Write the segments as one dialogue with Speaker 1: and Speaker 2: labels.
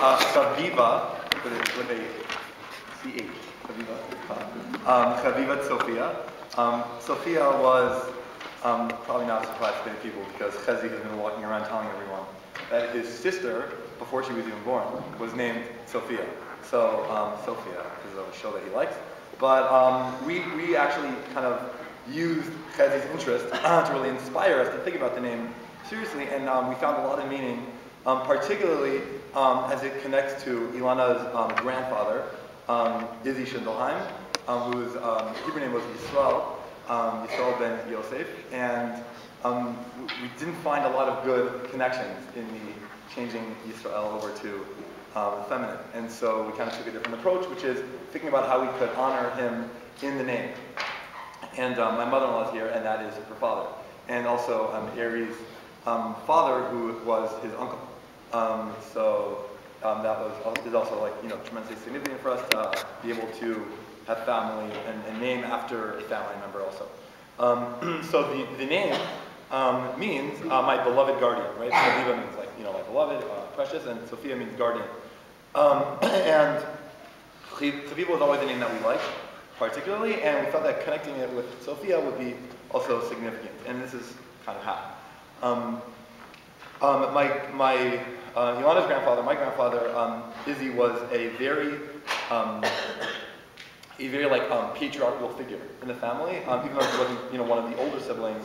Speaker 1: Chaviva, with a CH, Chaviva. Chaviva Sophia. Sophia was probably not a surprise to many people because Chezi has been walking around telling everyone that his sister, before she was even born, was named Sophia. So Sophia is a show that he likes. But we actually kind of used Chezi's interest to really inspire us to think about the name seriously, and we found a lot of meaning, particularly as it connects to Ilana's grandfather, Izzy Shindelheim, whose Hebrew name was Yisrael, Yisrael ben Yosef, and we didn't find a lot of good connections in the changing Yisrael over to the feminine. And so we kind of took a different approach, which is thinking about how we could honor him in the name. And my mother-in-law is here, and that is her father. And also Ari's father, who was his uncle. So that is also tremendously significant for us to be able to have family and name after a family member also. So the name means my beloved guardian, right? Chaviva means my beloved, precious, and Sophia means guardian. And Chaviva was always a name that we liked, particularly, and we felt that connecting it with Sophia would be also significant. And this is kind of how. Ilana's grandfather, my grandfather, Izzy, was a very patriarchal figure in the family. Even though he wasn't, one of the older siblings,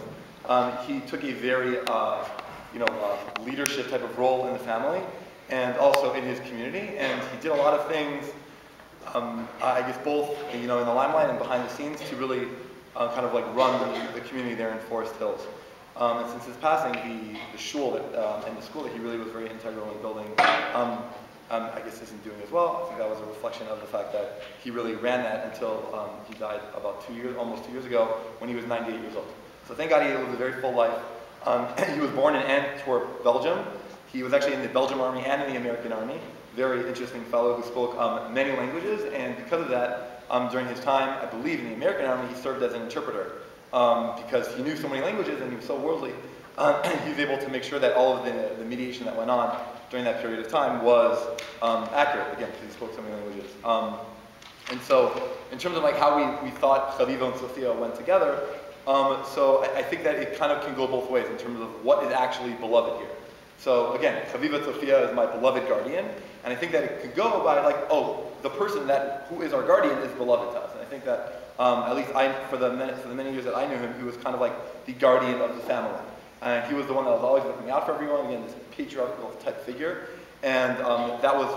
Speaker 1: he took a very, leadership type of role in the family, and also in his community. And he did a lot of things, I guess, both, in the limelight and behind the scenes to really run the community there in Forest Hills. And since his passing, the shul and the school that he really was very integral in building, I guess isn't doing as well. I think that was a reflection of the fact that he really ran that until he died about almost 2 years ago, when he was 98 years old. So thank God he lived a very full life. He was born in Antwerp, Belgium. He was actually in the Belgian army and in the American army. Very interesting fellow who spoke many languages, and because of that, during his time, I believe, in the American army, he served as an interpreter. Because he knew so many languages and he was so worldly, he was able to make sure that all of the mediation that went on during that period of time was accurate, again, because he spoke so many languages. And so, in terms of how we thought Chaviva and Sophia went together, so I think that it kind of can go both ways in terms of what is actually beloved here. So again, Chaviva Sophia is my beloved guardian, and I think that it could go by the person who is our guardian is beloved to us. And I think that at least for the many years that I knew him, he was kind of like the guardian of the family. And he was the one that was always looking out for everyone, again, this patriarchal type figure. And that was,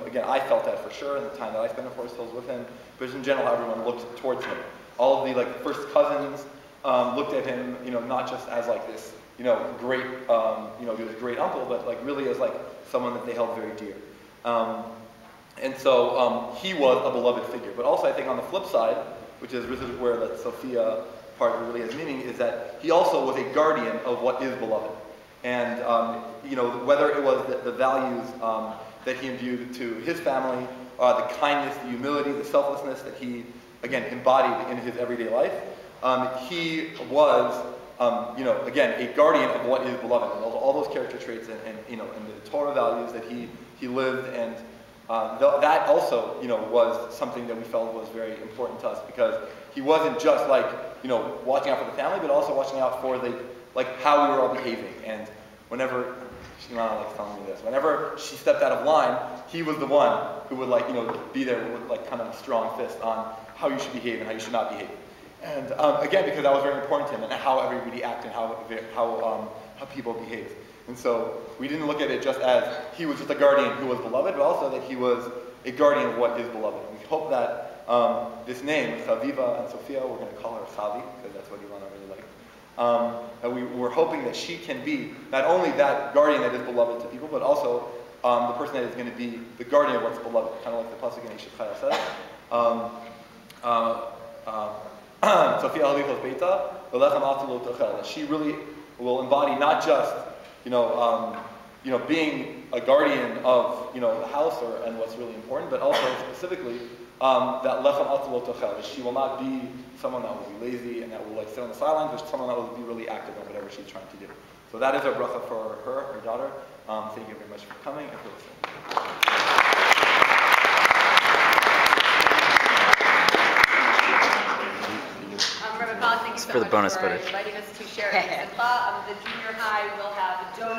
Speaker 1: again, I felt that for sure in the time that I spent in Forest Hills with him. But in general, everyone looked towards him. All of the first cousins looked at him, not just as this, great, this great uncle, but really as someone that they held very dear. And so he was a beloved figure. But also, I think on the flip side, which is where the Sophia part really has meaning, is that he also was a guardian of what is beloved. And whether it was the values that he imbued to his family, the kindness, the humility, the selflessness that he, again, embodied in his everyday life, he was, again, a guardian of what is beloved. And all those character traits and the Torah values that he lived, and that also, was something that we felt was very important to us, because he wasn't just watching out for the family, but also watching out for how we were all behaving. And whenever Shimana likes telling me this, whenever she stepped out of line, he was the one who would be there with kind of a strong fist on how you should behave and how you should not behave. And again, because that was very important to him, and how everybody acted, how people behaved. And so we didn't look at it just as he was just a guardian who was beloved, but also that he was a guardian of what is beloved. We hope that this name, Chaviva and Sophia, we're going to call her Savi, because that's what Ilana really liked. And we're hoping that she can be not only that guardian that is beloved to people, but also the person that is going to be the guardian of what's beloved, kind of like the pasuk in Yeshaya says. Sophia halichos beita, v'lechem atzil lo tochel. That she really will embody not just being a guardian of, the house and what's really important, but also specifically that lechem atzil lo tochel. That she will not be someone that will be lazy and that will sit on the sidelines, but someone that will be really active in whatever she's trying to do. So that is a bracha for her daughter. Thank you very much for coming and for listening.
Speaker 2: Thank you so
Speaker 3: for the
Speaker 2: much
Speaker 3: bonus
Speaker 2: for
Speaker 3: footage.
Speaker 2: inviting us to share it. The junior high will have a donut.